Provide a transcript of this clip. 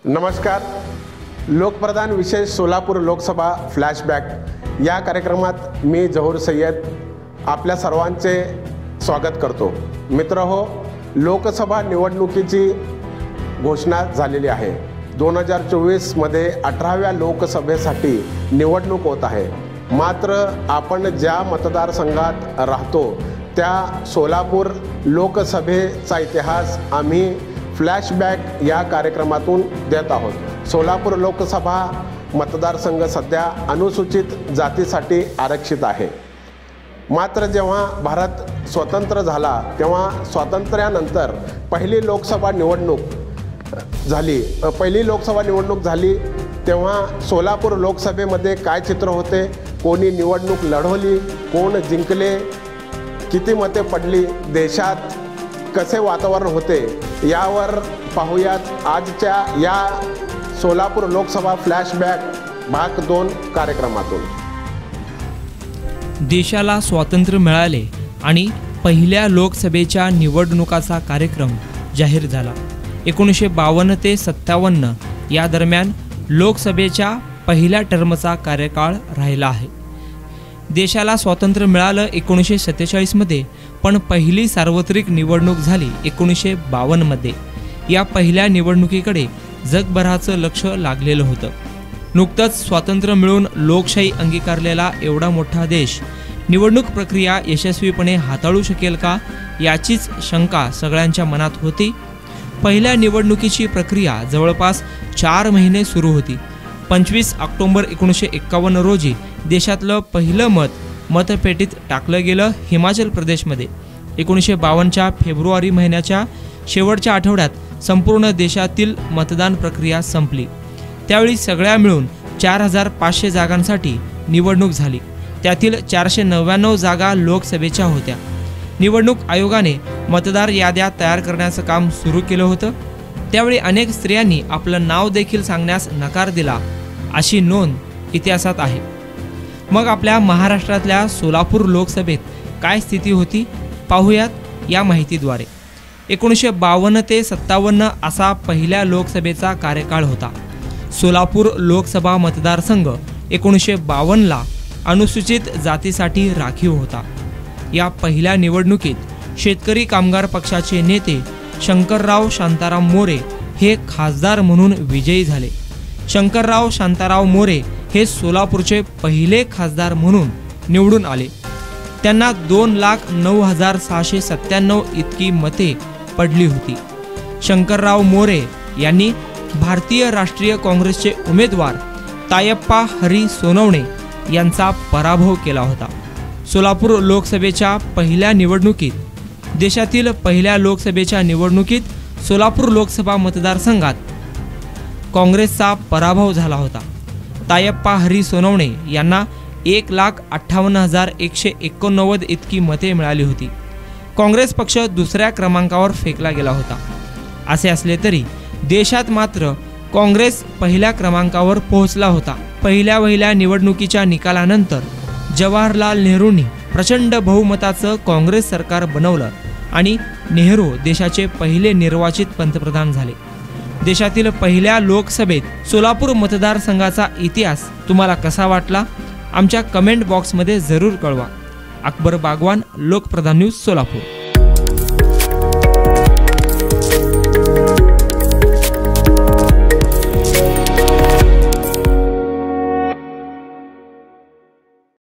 नमस्कार. लोकप्रधान विशेष सोलापूर लोकसभा फ्लॅशबॅक या कार्यक्रमात मी जहूर सय्यद आपल्या सर्वांचे स्वागत करतो. मित्रहो, लोकसभा निवडणुकीची घोषणा झालेली आहे. 2024 मध्ये 18व्या लोकसभेसाठी निवडणूक होत आहे. मात्र आपण ज्या मतदारसंघात राहतो त्या सोलापूर लोकसभेचा इतिहास आम्ही फ्लॅशबॅक या कार्यक्रमातून देत आहोत. सोलापूर लोकसभा मतदारसंघ सध्या अनुसूचित जातीसाठी आरक्षित आहे. मात्र जेव्हा भारत स्वतंत्र झाला तेव्हा स्वातंत्र्यानंतर पहिली लोकसभा निवडणूक झाली तेव्हा सोलापूर लोकसभेमध्ये काय चित्र होते, कोणी निवडणूक लढवली, कोण जिंकले, किती मते पडली, देशात कसे वातावरण होते यावर पाहूयात आजच्या या सोलापूर लोकसभा फ्लॅशबॅक भाग 2 कार्यक्रमातून. देशाला स्वातंत्र्य मिळाले आणि पहिल्या लोकसभेच्या निवडणुकाचा कार्यक्रम जाहीर झाला. 1952 ते 57 या दरम्यान लोकसभेच्या पहिल्या टर्मचा कार्यकाळ राहिला आहे. देशाला स्वातंत्र्य मिळालं 1947 मध्ये, पण पहिली सार्वत्रिक निवडणूक झाली 1952 मध्ये. या पहिल्या निवडणुकीकडे जगभराचं लक्ष लागलेलं होतं. नुकतंच स्वातंत्र्य मिळून लोकशाही अंगीकारलेला एवढा मोठा देश निवडणूक प्रक्रिया यशस्वीपणे हाताळू शकेल का याचीच शंका सगळ्यांच्या मनात होती. पहिल्या निवडणुकीची प्रक्रिया जवळपास 4 महिने सुरू होती. 25 ऑक्टोबर 1951 रोजी देशातलं पहिलं मतपेटीत टाकलं गेलं हिमाचल प्रदेशमध्ये. 1952च्या फेब्रुवारी महिन्याच्या शेवटच्या आठवड्यात संपूर्ण देशातील मतदान प्रक्रिया संपली. त्यावेळी सगळ्या मिळून 4500 जागांसाठी निवडणूक झाली. त्यातील 499 जागा लोकसभेच्या होत्या. निवडणूक आयोगाने मतदार याद्या तयार करण्याचं काम सुरू केलं होतं. त्यावेळी अनेक स्त्रियांनी आपलं नाव देखील सांगण्यास नकार दिला, अशी नोंद इतिहासात आहे. मग आपल्या महाराष्ट्रातल्या सोलापूर लोकसभेत काय स्थिती होती पाहूयात या माहितीद्वारे. 1952 ते 57 असा पहिल्या लोकसभेचा कार्यकाळ होता. सोलापूर लोकसभा मतदारसंघ 1952ला अनुसूचित जातीसाठी राखीव होता. या पहिल्या निवडणुकीत शेतकरी कामगार पक्षाचे नेते शंकरराव शांताराम मोरे हे खासदार म्हणून विजयी झाले. शंकरराव शांताराम मोरे हे सोलापूरचे पहिले खासदार म्हणून निवडून आले. त्यांना 2,09,697 इतकी मते पडली होती. शंकरराव मोरे यांनी भारतीय राष्ट्रीय काँग्रेसचे उमेदवार तायप्पा हरी सोनवणे यांचा पराभव केला होता. सोलापूर लोकसभेच्या पहिल्या निवडणुकीत देशातील पहिल्या लोकसभेच्या निवडणुकीत सोलापूर लोकसभा मतदारसंघात काँग्रेसचा पराभव झाला होता. तायप्पा हरी सोनवणे यांना 1,58,189 इतकी मते मिळाली होती. काँग्रेस पक्ष दुसऱ्या क्रमांकावर फेकला गेला होता. असे असले तरी देशात मात्र काँग्रेस पहिल्या क्रमांकावर पोहोचला होता. पहिल्या निवडणुकीच्या निकालानंतर जवाहरलाल नेहरूंनी प्रचंड बहुमताचं काँग्रेस सरकार बनवलं आणि नेहरू देशाचे पहिले निर्वाचित पंतप्रधान झाले. देशातील पहिल्या लोकसभेत सोलापूर मतदारसंघाचा इतिहास तुम्हाला कसा वाटला आमच्या कमेंट बॉक्समध्ये जरूर कळवा. अकबर बागवान, लोकप्रधान न्यूज, सोलापूर.